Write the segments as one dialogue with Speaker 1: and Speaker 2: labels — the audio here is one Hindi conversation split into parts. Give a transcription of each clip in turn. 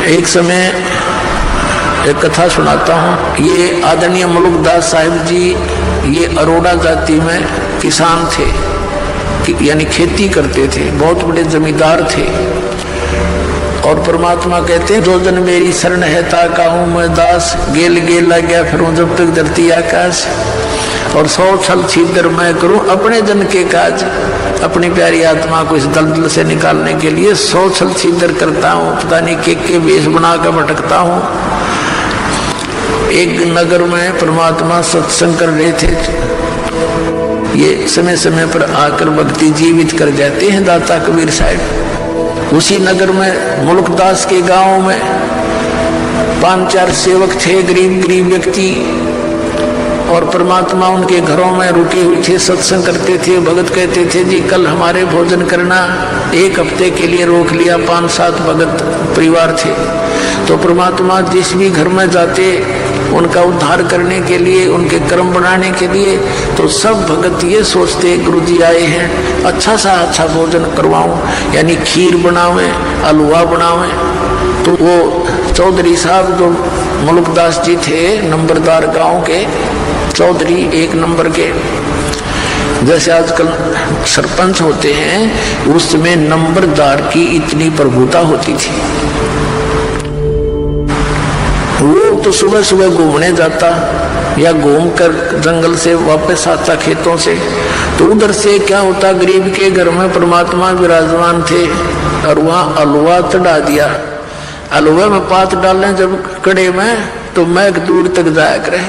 Speaker 1: एक समय एक कथा सुनाता हूँ। ये आदरणीय मुलुकदास साहिब जी ये अरोड़ा जाति में किसान थे, यानी खेती करते थे, बहुत बड़े जमींदार थे। और परमात्मा कहते हैं जो जन मेरी शरण है ताका हूँ मैं दास, गेल गेल लग गया फिर जब तक धरती आकाश। और 100 छल छिद्र मैं करूं अपने जन के काज, अपनी प्यारी आत्मा को इस दलदल से निकालने के लिए 100 छल छिद्र करता हूँ, पता नहीं के वेश बना कर भटकता हूँ। एक नगर में परमात्मा सत्संग कर रहे थे। ये समय समय पर आकर भक्ति जीवित कर जाते हैं दाता कबीर साहब। उसी नगर में मुलुकदास के गांव में 5-4 सेवक थे, गरीब गरीब व्यक्ति। और परमात्मा उनके घरों में रुके हुए थे, सत्संग करते थे। भगत कहते थे जी कल हमारे भोजन करना। 1 हफ्ते के लिए रोक लिया। 5-7 भगत परिवार थे। तो परमात्मा जिस भी घर में जाते उनका उद्धार करने के लिए, उनके कर्म बनाने के लिए, तो सब भगत ये सोचते गुरुजी आए हैं, अच्छा भोजन करवाऊं, यानी खीर बनावें, हलवा बनावें। तो वो चौधरी साहब जो मुलुकदास जी थे, नंबरदार गांव के चौधरी 1 नंबर के, जैसे आजकल सरपंच होते हैं, उसमें नंबरदार की इतनी प्रभुता होती थी। वो तो सुबह सुबह घूमने जाता या घूम कर जंगल से वापस आता खेतों से। तो उधर से क्या होता, गरीब के घर में परमात्मा विराजमान थे और वहां हलवा चढ़ा दिया। हलवे में पात डालें जब कड़े में, तो मैक दूर तक जाया करे।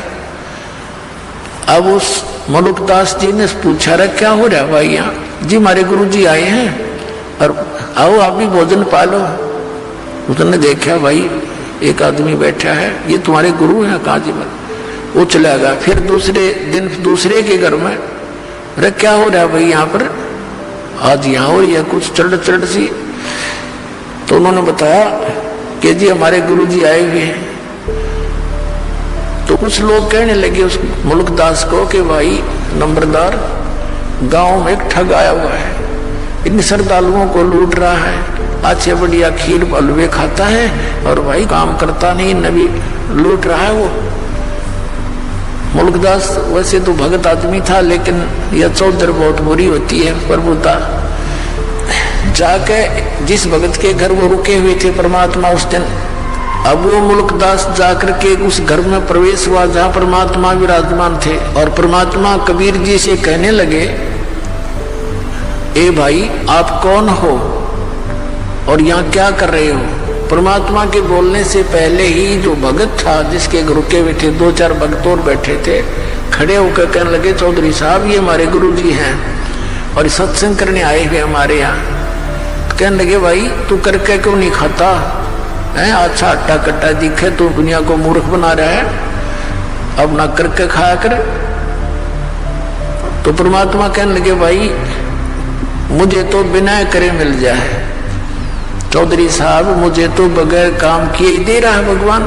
Speaker 1: अब उस मुलुकदास जी ने पूछा रहा क्या हो रहा भाई यहाँ? जी हमारे गुरु जी आए हैं और आओ आप भी भोजन पालो। उसने देखा भाई एक आदमी बैठा है, ये तुम्हारे गुरु हैं? कहा जी बात। वो चला गया। फिर दूसरे दिन दूसरे के घर में, अरे क्या हो रहा है भाई यहाँ पर? आज यहाँ हो या कुछ चढ़ सी। तो उन्होंने बताया कि जी हमारे गुरु जी आए हुए हैं। तो कुछ लोग कहने लगे उस मुलुकदास को कि भाई नंबरदार, गांव में एक ठग आया हुआ है, इन श्रद्धालुओं को लूट रहा है, अच्छे बढ़िया खीर हलवे खाता है और भाई काम करता नहीं, नबी लूट रहा है। वो मुलुकदास वैसे तो भगत आदमी था, लेकिन यह चौधर बहुत बुरी होती है प्रभुता। जाके जिस भगत के घर वो रुके हुए थे परमात्मा उस दिन, अब वो मुलुकदास जाकर के उस घर में प्रवेश हुआ जहां परमात्मा विराजमान थे। और परमात्मा कबीर जी से कहने लगे, ए भाई आप कौन हो और यहाँ क्या कर रहे हो? परमात्मा के बोलने से पहले ही जो भगत था जिसके रुके हुए थे, 2-4 भगत और बैठे थे, खड़े होकर कहने लगे चौधरी साहब ये हमारे गुरु जी हैं और सत्संग करने आए हुए हमारे यहाँ। कहने लगे भाई तू करके क्यों नहीं खाता है? अच्छा हट्टा कट्टा दिखे तो दुनिया को मूर्ख बना रहा है, अब ना करके खाया कर। तो परमात्मा कहने लगे भाई मुझे तो बिना करे मिल जाए। चौधरी साहब मुझे तो बगैर काम किए ही दे रहा है भगवान।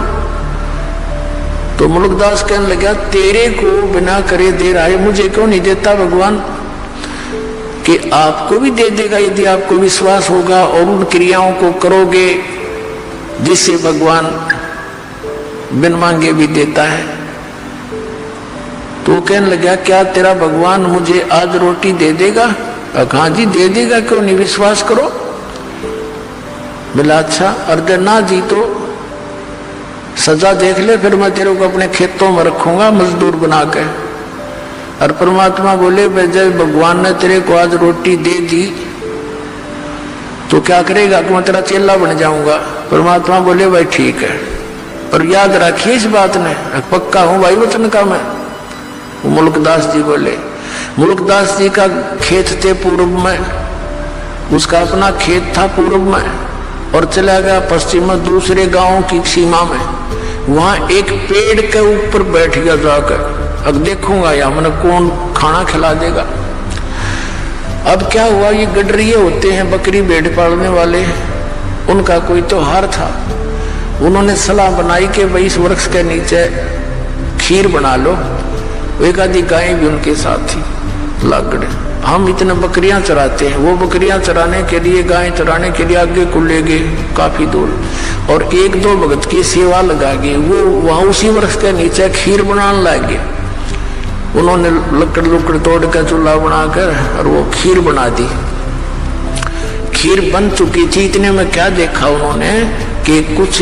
Speaker 1: तो मुलुकदास कहने लगा तेरे को बिना करे दे रहा है, मुझे क्यों नहीं देता भगवान? कि आपको भी दे देगा यदि आपको विश्वास होगा और उन क्रियाओं को करोगे जिससे भगवान बिन मांगे भी देता है। तो कहने लगा क्या तेरा भगवान मुझे आज रोटी दे देगा? हाँ जी दे देगा, क्यों नहीं, विश्वास करो। बोला अच्छा, अगर ना जी तो सजा देख ले, फिर मैं तेरे को अपने खेतों में रखूंगा मजदूर बना के। और परमात्मा बोले जब भगवान ने तेरे को आज रोटी दे दी तो क्या करेगा? कि मैं तेरा चेला बन जाऊंगा। परमात्मा बोले भाई ठीक है, पर याद रखिए इस बात ने, पक्का हूं भाई वचन का मैं। मुलुकदास जी बोले, मुलुकदास जी का खेत थे पूर्व में, उसका अपना खेत था पूर्व में, और चला गया पश्चिम में दूसरे गांव की सीमा में। वहां एक पेड़ के ऊपर बैठ गया जाकर, अब देखूंगा या मैंने कौन खाना खिला देगा। अब क्या हुआ, ये गडरिये होते हैं बकरी भेड़ पालने वाले, उनका कोई त्योहार था। उन्होंने सलाह बनाई कि भाई इस वृक्ष के नीचे खीर बना लो। एक आधी गाय भी उनके साथ थी, लागड़े। हम इतने बकरियां चराते हैं, वो बकरियां चराने के लिए, गाय चराने के लिए आगे को ले गए काफी दूर, और एक दो भगत की सेवा लगा गए। वो वहां उसी वृक्ष के नीचे खीर बनाने लगे। उन्होंने लकड़ लुकड़ तोड़ कर चूल्हा बनाकर और वो खीर बना दी। खीर बन चुकी थी, इतने में क्या देखा उन्होंने कि कुछ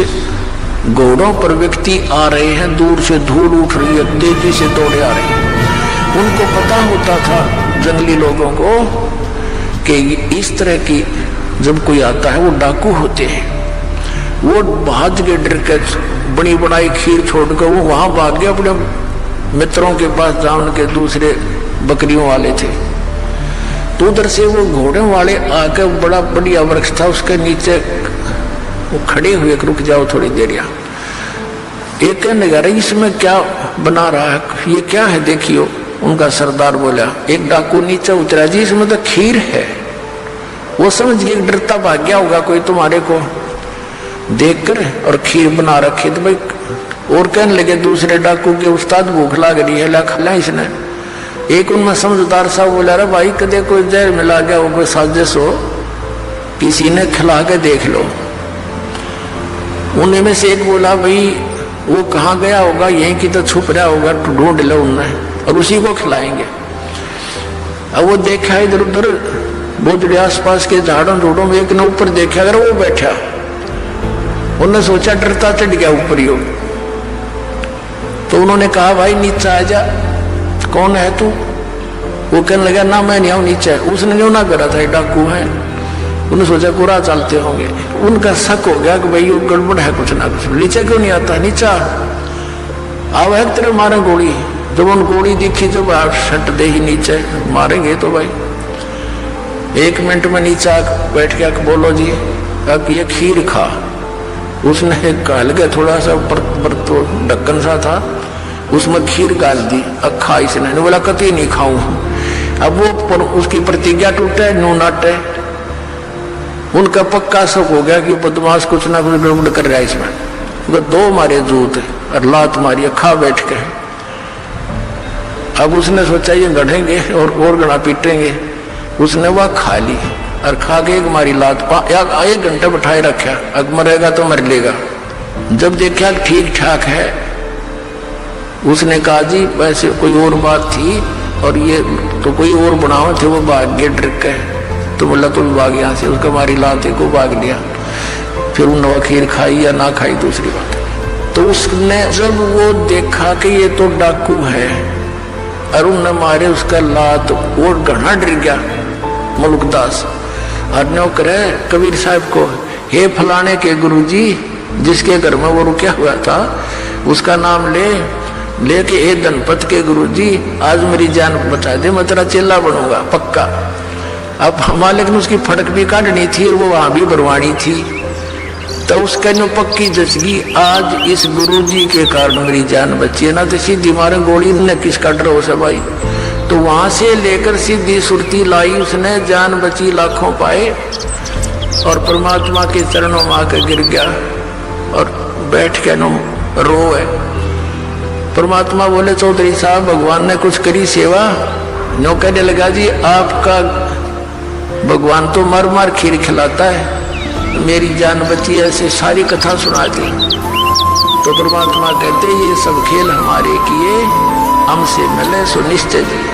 Speaker 1: घोड़ों पर व्यक्ति आ रहे हैं, दूर से धूल उठ रही है, तेजी से दौड़े आ रहे हैं। उनको पता होता था जंगली लोगों को कि इस तरह की जब कोई आता है वो डाकू होते हैं। वो भाज के डर के बड़ी बनाई खीर छोड़कर वो वहां भाग गया अपने मित्रों के पास, जहां उनके दूसरे बकरियों वाले थे। तो उधर से वो घोड़े वाले आकर, बड़ा बढ़िया वृक्ष था उसके नीचे वो खड़े हुए, रुक जाओ थोड़ी देर यहाँ। एक कहने लगा इसमें क्या बना रहा है, ये क्या है देखियो। उनका सरदार बोला, एक डाकू नीचे उतरा जी, इसमें तो खीर है। वो समझ गए, डरता भाग गया होगा कोई तुम्हारे को देखकर, और खीर बना रखी। तो भाई और कहने लगे दूसरे डाकू के, उस्ताद भूख लग रही है, ला खिला इसने। एक उनमें समझदार साहब बोला, अरे भाई कदे कोई जहर मिला गया हो, कोई साजिश हो, किसी ने खिला के देख लो। उन्हीं में से एक बोला, भाई वो कहाँ गया होगा, यहीं की तो छुप रहा होगा, ढूंढ लो उनने और उसी को खिलाएंगे। अब वो देखा इधर उधर बोझड़े आसपास के झाड़ों ढूंढों में, एक ने ऊपर देखा, अगर वो बैठा, उन्होंने सोचा डरता चढ़ गया ऊपर ही। तो उन्होंने कहा, भाई नीचे आ जा, कौन है तू? वो कहने लगा, ना मैं नहीं आऊं नीचे। उसने जो ना करा था डाकू है, उन्होंने सोचा पूरा चलते होंगे। उनका शक हो गया कि भाई वो गड़बड़ है कुछ ना कुछ, नीचे क्यों नहीं आता, नीचे आओ है तेरे मारे गोली। जब उन गोली दिखी तो आप शट दे ही नीचे, मारेंगे तो भाई। 1 मिनट में नीचे बैठ के बोलो जी कि ये खीर खा। उसने गाल के थोड़ा सा तो ढक्कन सा था, उसमें खीर गाल दी, खा इसने। बोला कभी नहीं खाऊं। अब वो उसकी प्रतिज्ञा टूटे, नो नाटे। उनका पक्का शक हो गया कि बदमाश कुछ ना कुछ गड़बड़ कर रहा है इसमें। दो मारे जूत और लात मारी, खा बैठ के। अब उसने सोचा ये गढ़ेंगे और गड़ा पीटेंगे। उसने वह खा ली और खा के एक मारी लात, 1 घंटे बैठाए रखा, अब मरेगा तो मर लेगा। जब देखा ठीक ठाक है, उसने कहा जी वैसे कोई और बात थी और ये तो कोई और बनाओ थे, वो भाग गए डर के। तो बोला तो भाग यहाँ से, उसका मारी लाते को भाग लिया। फिर उन्होंने खीर खाई या ना खाई दूसरी बात। तो उसने जब वो देखा कि ये तो डाकू है और उन्होंने मारे उसका लात, वो घना डर गया मुल्कदास। और नौकर कबीर साहब को, हे फलाने के गुरुजी जिसके घर में वो रुका हुआ था, उसका नाम लेके हे धनपत के गुरुजी आज मेरी जान बचा दे, मैं तेरा चेला बनूंगा पक्का। अब मालिक ने उसकी फटक भी काटनी थी और वो वहां भी भरवानी थी। तो उसका जो पक्की जचगी, आज इस गुरुजी के कारण मेरी जान बची है, ना तो सीधी मारे गोली ने किसका डर हो सब भाई। तो वहां से लेकर सीधी सुरती लाई उसने, जान बची, लाखों पाए और परमात्मा के चरणों में आकर गिर गया और बैठ के नो रोए। परमात्मा बोले, चौधरी साहब भगवान ने कुछ करी सेवा? नो कहने लगा जी आपका भगवान तो मर मर खीर खिलाता है, मेरी जान बची, ऐसे सारी कथा सुना दी। तो परमात्मा कहते ये सब खेल हमारे किए, हमसे मिले सो निश्चय जी।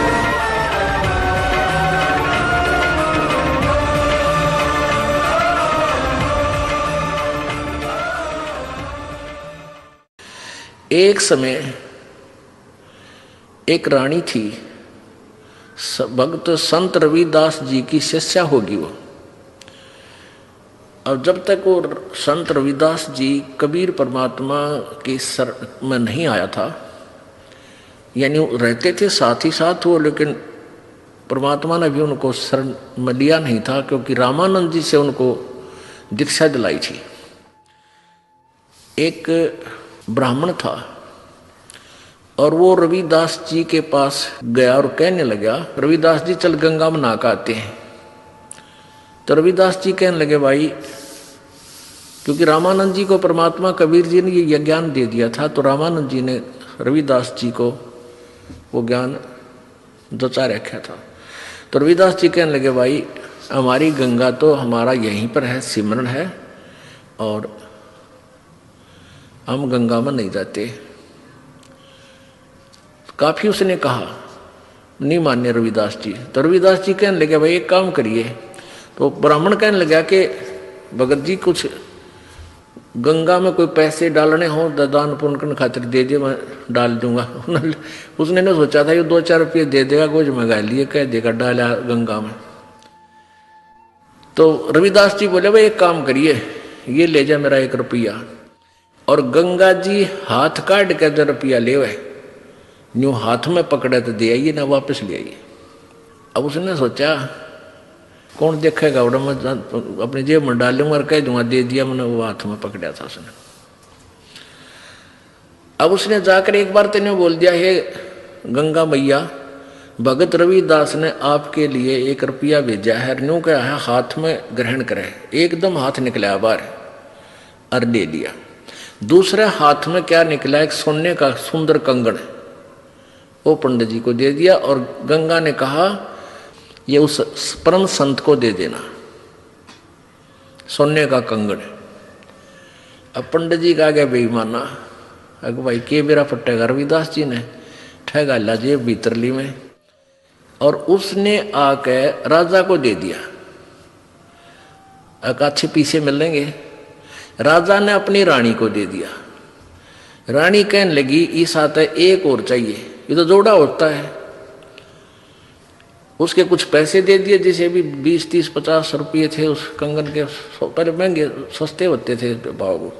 Speaker 1: एक समय एक रानी थी, भक्त संत रविदास जी की शिष्या होगी वो। और जब तक वो संत रविदास जी कबीर परमात्मा के सर में नहीं आया था, यानी रहते थे साथ ही साथ वो, लेकिन परमात्मा ने भी उनको शरण में लिया नहीं था, क्योंकि रामानंद जी से उनको दीक्षा दिलाई थी। एक ब्राह्मण था और वो रविदास जी के पास गया और कहने लगा, रविदास जी चल गंगा में नहा के आते हैं। तो रविदास जी कहने लगे, भाई क्योंकि रामानंद जी को परमात्मा कबीर जी ने ये ज्ञान दे दिया था, तो रामानंद जी ने रविदास जी को वो ज्ञान जचा रखा था। तो रविदास जी कहने लगे भाई हमारी गंगा तो हमारा यहीं पर है, सिमरन है, और हम गंगा में नहीं जाते। काफी उसने कहा, नहीं मान्य रविदास जी। तो रविदास जी कहने लगे भाई एक काम करिए। तो ब्राह्मण कहने लगा कि भगत जी कुछ गंगा में कोई पैसे डालने हो दान पुण्य करने खातिर दे दिए, मैं डाल दूंगा। उसने न सोचा था ये 2-4 रुपये दे देगा, कुछ मंगा लिए, कह देगा डाला गंगा में। तो रविदास जी बोले भाई एक काम करिए, ये ले जा मेरा 1 रुपया, और गंगा जी हाथ काट के जो रुपया ले वह यूं हाथ में पकड़े तो दे आइए ना, वापस ले आइए। अब उसने सोचा कौन देखेगा, उड़ा मैं अपनी जेब में डाल लूंगा और कह दूंगा दे दिया मैंने, वो हाथ में पकड़ा था उसने। अब उसने जाकर एक बार तेने बोल दिया, हे गंगा मैया, भगत रविदास ने आपके लिए 1 रुपया भेजा है, न्यू क्या है हाथ में ग्रहण करे। एकदम हाथ निकला बाहर और ले लिया। दूसरे हाथ में क्या निकला, एक सोने का सुंदर कंगन, वो पंडित जी को दे दिया, और गंगा ने कहा ये उस परम संत को दे देना, सोने का कंगन। अब पंडित जी का गया बेईमाना, अग भाई के मेरा फटेगा, रविदास जी ने ठगा ला जेब भीतरली में, और उसने आके राजा को दे दिया। अच्छे पीछे मिलेंगे। राजा ने अपनी रानी को दे दिया। रानी कहने लगी इस आता है एक और चाहिए, ये तो जोड़ा होता है। उसके कुछ पैसे दे दिए, जैसे भी 20, 30, 50 रुपये थे उस कंगन के, पहले महंगे सस्ते होते थे भाव।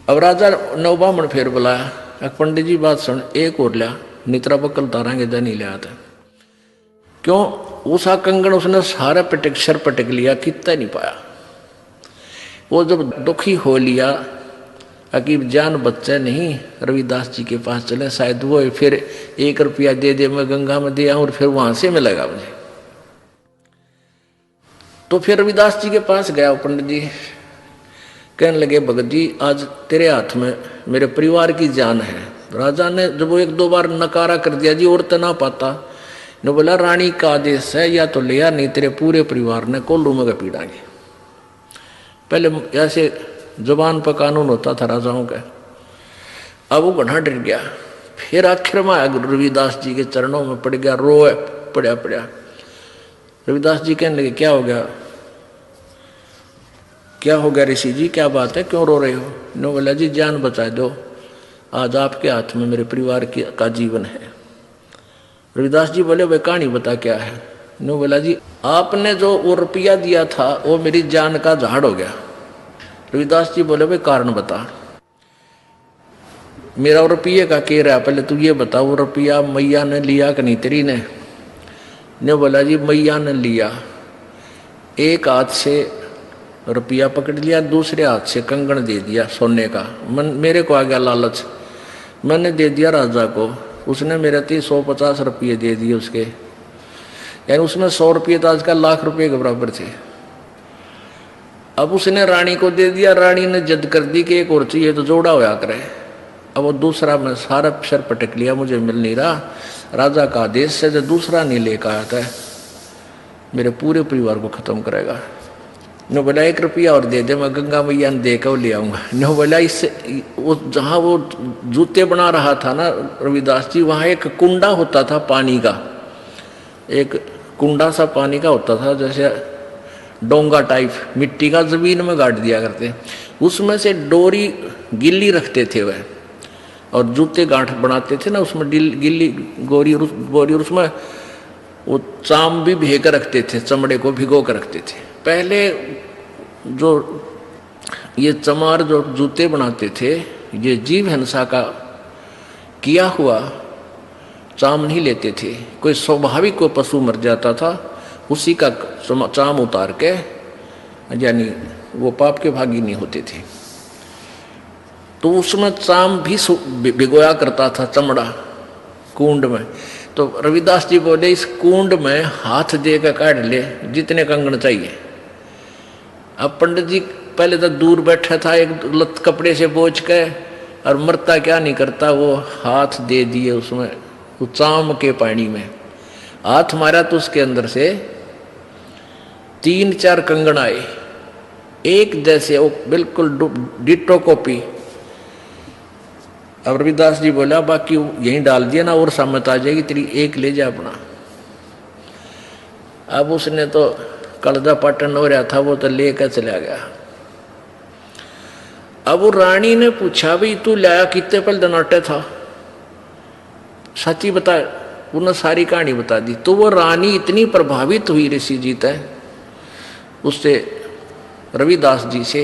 Speaker 1: अब राजा नवबामण फिर बुलाया, पंडित जी बात सुन, एक और लिया, नितरा बकल तारांगे नहीं ले आता। क्यों? उसा कंगन उसने सारा पटक सर पटक लिया, कितना नहीं पाया। वो जब दुखी हो लिया, अकीब जान बच्चा नहीं, रविदास जी के पास चले, शायद वो फिर 1 रुपया दे दे, मैं गंगा में दे आऊं और फिर वहां से मिलेगा मुझे। तो फिर रविदास जी के पास गया पंडित जी, कहने लगे भगत जी आज तेरे हाथ में मेरे परिवार की जान है। राजा ने जब वो 1-2 बार नकारा कर दिया, जी और तो ना पाता, ने बोला रानी का आदेश है, या तो लिया नहीं तेरे पूरे परिवार ने कोल्लू में पीड़ाएंगे। पहले ऐसे जुबान पर कानून होता था राजाओं का। अब वो बना डर गया, फिर आखिर में आया रविदास जी के चरणों में पड़ गया, रोए पड़ा। रविदास जी कहने लगे क्या हो गया, क्या हो गया ऋषि जी, क्या बात है, क्यों रो रहे हो? नो बोला जी जान बचा दो, आज आपके हाथ में मेरे परिवार का जीवन है। रविदास जी बोले भाई कहानी बता क्या है? नो बोला जी आपने जो वो रुपया दिया था वो मेरी जान का झाड़ हो गया। रविदास जी बोले भाई कारण बता। मेरा रुपये का कह रहा, पहले तू ये बता वो रुपया मैया ने लिया कि नहीं तेरी ने बोला जी मैया ने लिया, एक हाथ से रुपया पकड़ लिया, दूसरे हाथ से कंगन दे दिया सोने का। मेरे को आ गया लालच, मैंने दे दिया राजा को, उसने मेरे 150 रुपये दे दिए उसके, यानी उसमें 100 रुपये तो आजकल लाख रुपये के बराबर थे। अब उसने रानी को दे दिया, रानी ने जिद कर दी कि एक और चाहिए तो जोड़ा होया करे। अब वो दूसरा मैं सारा सर पटक लिया, मुझे मिल नहीं रहा, राजा का आदेश से जो दूसरा नहीं लेकर आया था मेरे पूरे परिवार को खत्म करेगा। नो बोला 1 रुपया और दे दे, मैं गंगा मैया ने दे कर ले आऊंगा। नो बोला इससे वो जहाँ वो जूते बना रहा था ना रविदास जी, वहाँ एक कुंडा होता था पानी का, एक कुंडा सा पानी का होता था, जैसे डोंगा टाइप मिट्टी का, जमीन में गाड़ दिया करते, उसमें से डोरी गिल्ली रखते थे वह, और जूते गांठ बनाते थे ना उसमें गिल्ली बोरी, और उसमें वो चाम भी भेकर रखते थे, चमड़े को भिगो कर रखते थे। पहले जो ये चमार जो जूते बनाते थे, ये जीव हिंसा का किया हुआ चाम नहीं लेते थे। कोई स्वाभाविक कोई पशु मर जाता था, उसी का चाम उतार के, यानी वो पाप के भागी नहीं होते थे, तो उसमें चाम भी भिगोया करता था चमड़ा कुंड में। तो रविदास जी बोले इस कुंड में हाथ दे कर काट ले जितने कंगन चाहिए। अब पंडित जी पहले तो दूर बैठा था, एक लत कपड़े से बोझ के, और मरता क्या नहीं करता, वो हाथ दे दिए उसमें, वो चाम के पानी में, हाथ मारा तो उसके अंदर से 3-4 कंगन आए, एक जैसे, वो बिल्कुल डिट्टो कॉपी। अब रविदास जी बोला बाकी यहीं डाल दिया ना, और सामत आ जाएगी तेरी, एक ले जा अपना। अब उसने तो कलदा पाटन हो रहा था, वो तो लेकर चला गया। अब वो रानी ने पूछा भाई तू लाया कितने पल दनाटे था, सच्ची बता। उन्होंने सारी कहानी बता दी। तो वो रानी इतनी प्रभावित हुई ऋषि जी तय उससे, रविदास जी से,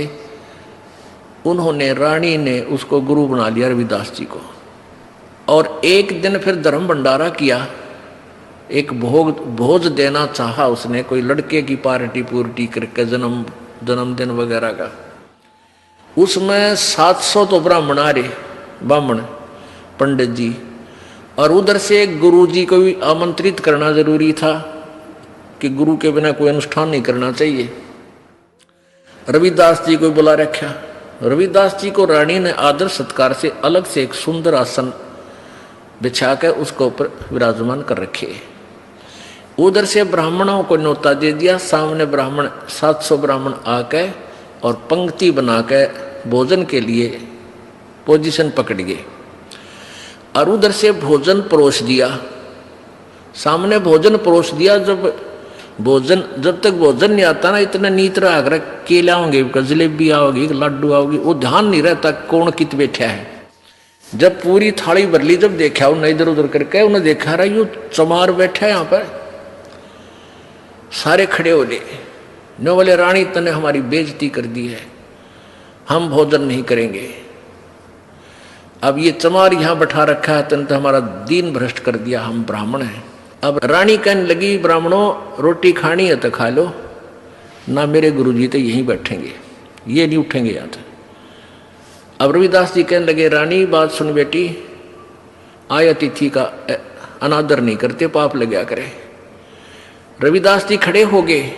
Speaker 1: उन्होंने, रानी ने उसको गुरु बना लिया रविदास जी को। और एक दिन फिर धर्म भंडारा किया, एक भोज देना चाहा उसने, कोई लड़के की पार्टी पूर्टी करके जन्मदिन वगैरह का। उसमें 700 तो ब्राह्मण आ रहे, ब्राह्मण पंडित जी, और उधर से गुरु जी को भी आमंत्रित करना जरूरी था कि गुरु के बिना कोई अनुष्ठान नहीं करना चाहिए। रविदास जी को बुला रखा। रविदास जी को रानी ने आदर सत्कार से अलग से एक सुंदर आसन बिछा कर उसको ऊपर विराजमान कर रखे। उधर से ब्राह्मणों को न्योता दे दिया। सामने ब्राह्मण 700 ब्राह्मण आके और पंक्ति बनाकर भोजन के लिए पोजीशन पकड़ गए, और उधर से भोजन परोस दिया। सामने भोजन परोस दिया। जब तक भोजन नहीं आता ना, इतना नीत रहा, केला होंगे, जलेबी आओगी, लड्डू आओगी, वो ध्यान नहीं रहता कौन कित बैठा है। जब पूरी थाली भर ली, जब देखा उन्हें इधर उधर करके, उन्हें देखा रहा यू चमार बैठा है यहाँ पर। सारे खड़े हो गए, नो बोले रानी तने हमारी बेइज्जती कर दी है, हम भोजन नहीं करेंगे। अब ये चमार यहाँ बैठा रखा है, तने तो हमारा दीन भ्रष्ट कर दिया, हम ब्राह्मण हैं। अब रानी कहने लगी ब्राह्मणों रोटी खानी है तो खा लो ना, मेरे गुरुजी तो यहीं बैठेंगे, ये नहीं उठेंगे यहाँ से। अब रविदास जी कहने लगे रानी बात सुन बेटी, आय अतिथि का अनादर नहीं करते, पाप लग करे। रविदास जी खड़े हो गए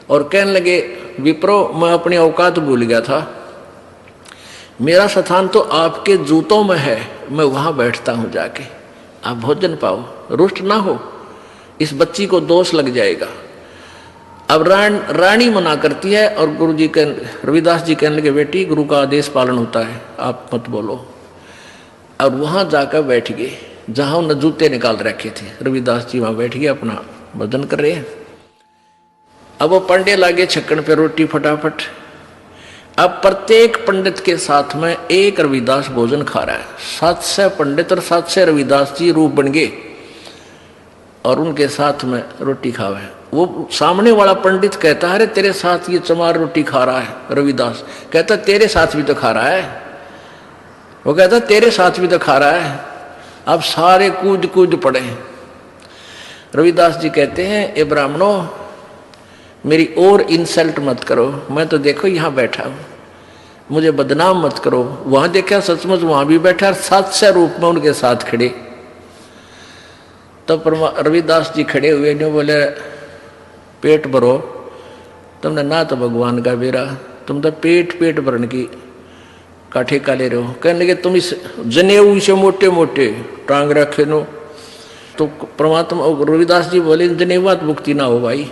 Speaker 1: और कहने लगे विप्रो, मैं अपनी औकात भूल गया था, मेरा स्थान तो आपके जूतों में है, मैं वहां बैठता हूं जाके, आप भोजन पाओ, रुष्ट ना हो, इस बच्ची को दोष लग जाएगा। अब रानी मना करती है और गुरुजी के रविदास जी कहने लगे बेटी गुरु का आदेश पालन होता है, आप मत बोलो। और वहां जाकर बैठ गए जहां उन्होंने जूते निकाल रखे थे। रविदास जी वहां बैठ गए, अपना भोजन कर रहे हैं। अब वो पंडे लागे छक्कन पे रोटी फटाफट। अब प्रत्येक पंडित के साथ में एक रविदास भोजन खा रहा है। 700 पंडित और 700 रविदास जी रूप बन गए और उनके साथ में रोटी खावे। वो सामने वाला पंडित कहता है अरे तेरे साथ ये चमार रोटी खा रहा है। रविदास कहता तेरे साथ भी तो खा रहा है। वो कहता तेरे साथ भी तो खा रहा है। अब सारे कूद कूद पड़े। रविदास जी कहते हैं ए ब्राह्मणों मेरी और इंसल्ट मत करो, मैं तो देखो यहाँ बैठा हूँ, मुझे बदनाम मत करो। वहां देखा सचमुच वहां भी बैठा, 700 रूप में उनके साथ खड़े। तब रविदास जी खड़े हुए ने बोले पेट भरो, तुमने ना तो भगवान का बेरा, तुम तो पेट भरने की का ठेका ले रहे हो। कहने लगे तुम इस जनेऊ से मोटे मोटे टांग रखे नो। तो परमात्मा रविदास जी बोले जनेवात मुक्ति ना हो भाई,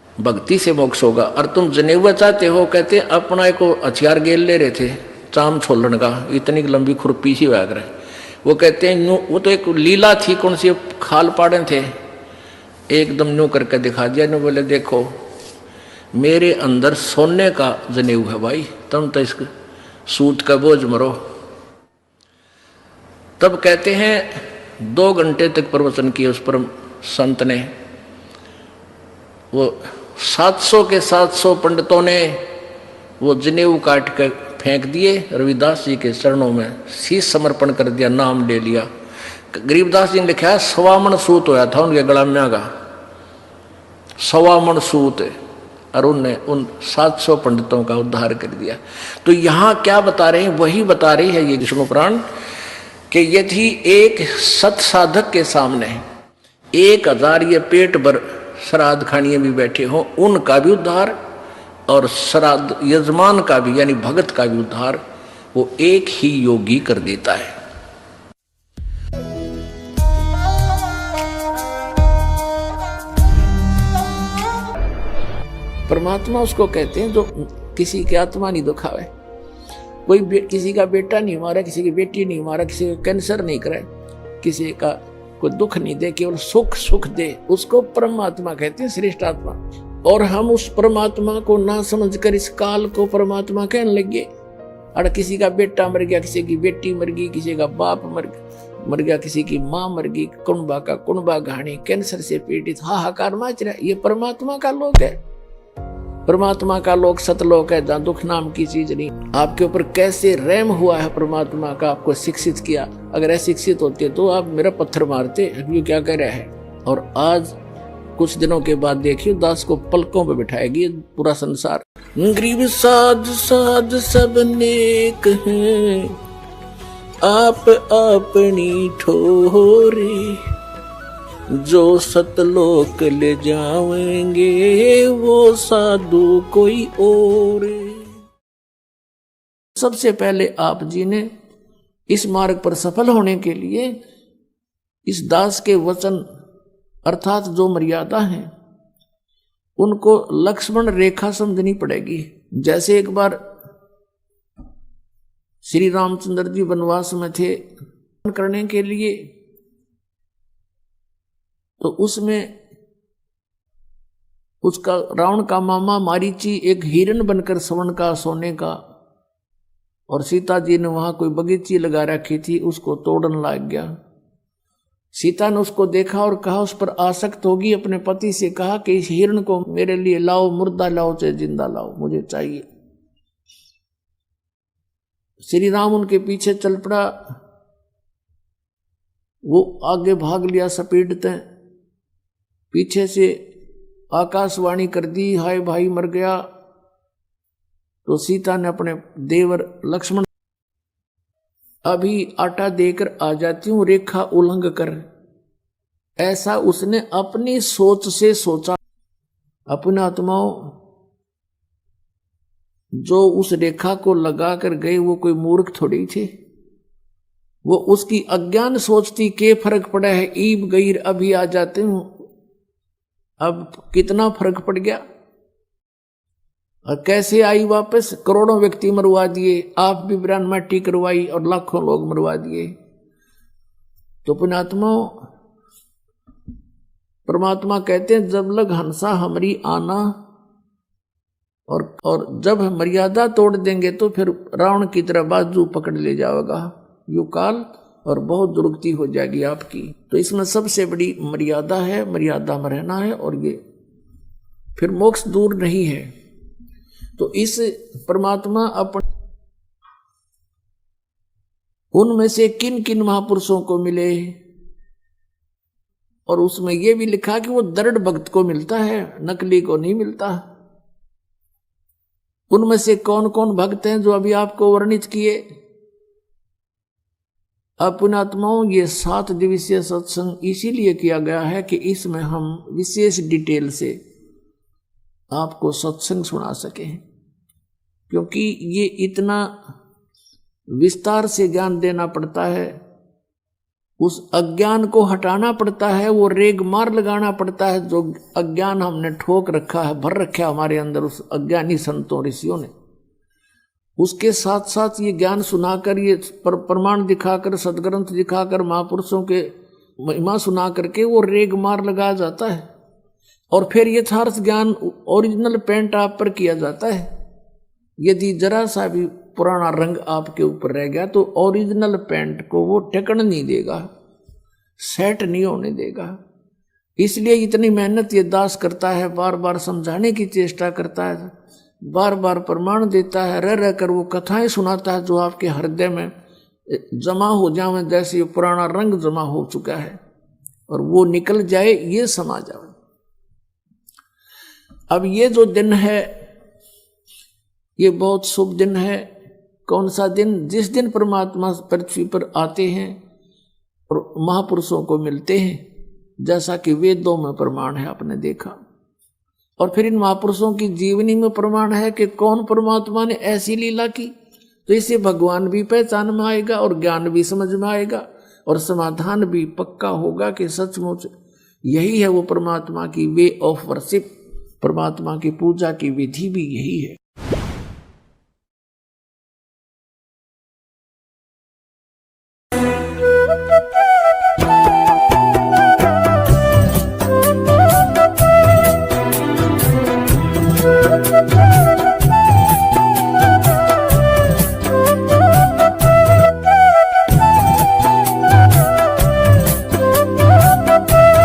Speaker 1: भक्ति से मोक्ष होगा। और तुम जनेवा चाहते हो, कहते अपना एक हथियार गेल ले रहे थे चाम छोलन का, इतनी लंबी खुरपी सी वैग रहे। वो कहते हैं वो तो एक लीला थी, कौन सी खाल पाड़े थे, एकदम न्यू करके दिखा दिया। न्यू बोले देखो मेरे अंदर सोने का जनेऊ है भाई, तुम तो इस सूत का बोझ मरो। तब कहते हैं 2 घंटे तक प्रवचन किया उस परम संत ने। वो 700 के 700 पंडितों ने वो जनेऊ काट कर फेंक दिए, रविदास जी के चरणों में शीश समर्पण कर दिया, नाम ले लिया। गरीबदास जी ने लिखा है 1.25 मन सूत होया था उनके गला में का, 1.25 मन सूत, और उनने उन 700 पंडितों का उद्धार कर दिया। तो यहाँ क्या बता रहे हैं, वही बता रही है ये विष्णु पुराण कि यदि एक सत साधक के सामने 1000 ये पेट भर श्राद्ध खानिए भी बैठे हों, उनका भी उद्धार और श्राद्ध यजमान का भी यानी भगत का भी उद्धार वो एक ही योगी कर देता है। परमात्मा उसको कहते हैं जो किसी की आत्मा नहीं दुखावे। कोई किसी का बेटा नहीं मारा, किसी की बेटी नहीं मारा, किसी का कैंसर नहीं करे, किसी का कोई दुख नहीं दे, केवल सुख सुख दे, उसको परमात्मा कहते हैं, श्रेष्ठ आत्मा। और हम उस परमात्मा को ना समझकर इस काल को परमात्मा कहने लगे। और किसी का बेटा मर गया, किसी की बेटी मर गई, किसी का बाप मर गया, किसी की माँ मर गई, कुंबा का कुंबा घाणी, कैंसर से पीड़ित, हाहाकार मच रहा। ये परमात्मा का लोक है, परमात्मा का लोक सतलोक है, जहाँ दुख नाम की चीज नहीं। आपके ऊपर कैसे रहम हुआ है परमात्मा का, आपको शिक्षित किया। अगर अशिक्षित होते तो आप मेरा पत्थर मारते, ये क्या कह रहा है। और आज कुछ दिनों के बाद देखिए दास को पलकों पे बिठाएगी पूरा संसार। गरीब साध साध सब नेक हैं, आप अपनी ठोरे, जो सतलोक ले जाएंगे वो साधु कोई और। सबसे पहले आप जी ने इस मार्ग पर सफल होने के लिए इस दास के वचन अर्थात जो मर्यादा है उनको लक्ष्मण रेखा समझनी पड़ेगी। जैसे एक बार श्री रामचंद्र जी वनवास में थे करने के लिए, तो उसमें उसका रावण का मामा मारीची एक हिरण बनकर स्वर्ण का सोने का, और सीता जी ने वहां कोई बगीची लगा रखी थी, उसको तोड़न लग गया। सीता ने उसको देखा और कहा, उस पर आसक्त होगी, अपने पति से कहा कि इस हिरण को मेरे लिए लाओ, मुर्दा लाओ चाहे जिंदा लाओ, मुझे चाहिए। श्री राम उनके पीछे चल पड़ा, वो आगे भाग लिया सपेटते, पीछे से आकाशवाणी कर दी, हाय भाई मर गया। तो सीता ने अपने देवर लक्ष्मण, अभी आटा देकर आ जाती हूं, रेखा उल्लंघ कर, ऐसा उसने अपनी सोच से सोचा। अपने आत्माओं जो उस रेखा को लगा कर गए वो कोई मूर्ख थोड़ी थे, वो उसकी अज्ञान सोचती के फर्क पड़ा है, ईब गईर अभी आ जाते हूं, अब कितना फर्क पड़ गया। और कैसे आई वापस, करोड़ों व्यक्ति मरवा दिए, आप भी ब्रान माटी करवाई और लाखों लोग मरवा दिए। तो पुण्यात्मा परमात्मा कहते हैं, जब लग हंसा हमारी आना, और जब मर्यादा तोड़ देंगे तो फिर रावण की तरह बाजू पकड़ ले जाएगा यू काल, और बहुत दुर्गति हो जाएगी आपकी। तो इसमें सबसे बड़ी मर्यादा है, मर्यादा में रहना है, और ये फिर मोक्ष दूर नहीं है। तो इस परमात्मा अपने उनमें से किन किन महापुरुषों को मिले, और उसमें यह भी लिखा कि वो दृढ़ भक्त को मिलता है, नकली को नहीं मिलता। उनमें से कौन कौन भक्त हैं जो अभी आपको वर्णित किए। पुण्यात्माओं, ये 7 दिवसीय सत्संग इसीलिए किया गया है कि इसमें हम विशेष डिटेल से आपको सत्संग सुना सके, क्योंकि ये इतना विस्तार से ज्ञान देना पड़ता है, उस अज्ञान को हटाना पड़ता है, वो रेग मार लगाना पड़ता है जो अज्ञान हमने ठोक रखा है, भर रखा है हमारे अंदर उस अज्ञानी संतों ऋषियों ने। उसके साथ साथ ये ज्ञान सुनाकर, ये प्रमाण दिखाकर, सदग्रंथ दिखाकर, महापुरुषों के महिमा सुना करके वो रेग मार लगाया जाता है, और फिर यथार्थ ज्ञान ओरिजिनल पेंट आप पर किया जाता है। यदि जरा सा भी पुराना रंग आपके ऊपर रह गया तो ओरिजिनल पेंट को वो टेकन नहीं देगा, सेट नहीं होने देगा। इसलिए इतनी मेहनत ये दास करता है, बार बार समझाने की चेष्टा करता है, बार बार प्रमाण देता है, रह रह कर वो कथाएं सुनाता है जो आपके हृदय में जमा हो जाए, जैसे पुराना रंग जमा हो चुका है, और वो निकल जाए, ये समा जाए। अब ये जो दिन है ये बहुत शुभ दिन है। कौन सा दिन? जिस दिन परमात्मा पृथ्वी पर आते हैं और महापुरुषों को मिलते हैं, जैसा कि वेदों में प्रमाण है, आपने देखा। और फिर इन महापुरुषों की जीवनी में प्रमाण है कि कौन परमात्मा ने ऐसी लीला की, तो इससे भगवान भी पहचान में आएगा और ज्ञान भी समझ में आएगा और समाधान भी पक्का होगा कि सचमुच यही है वो परमात्मा की वे ऑफ वर्शिप, परमात्मा की पूजा की विधि भी यही है।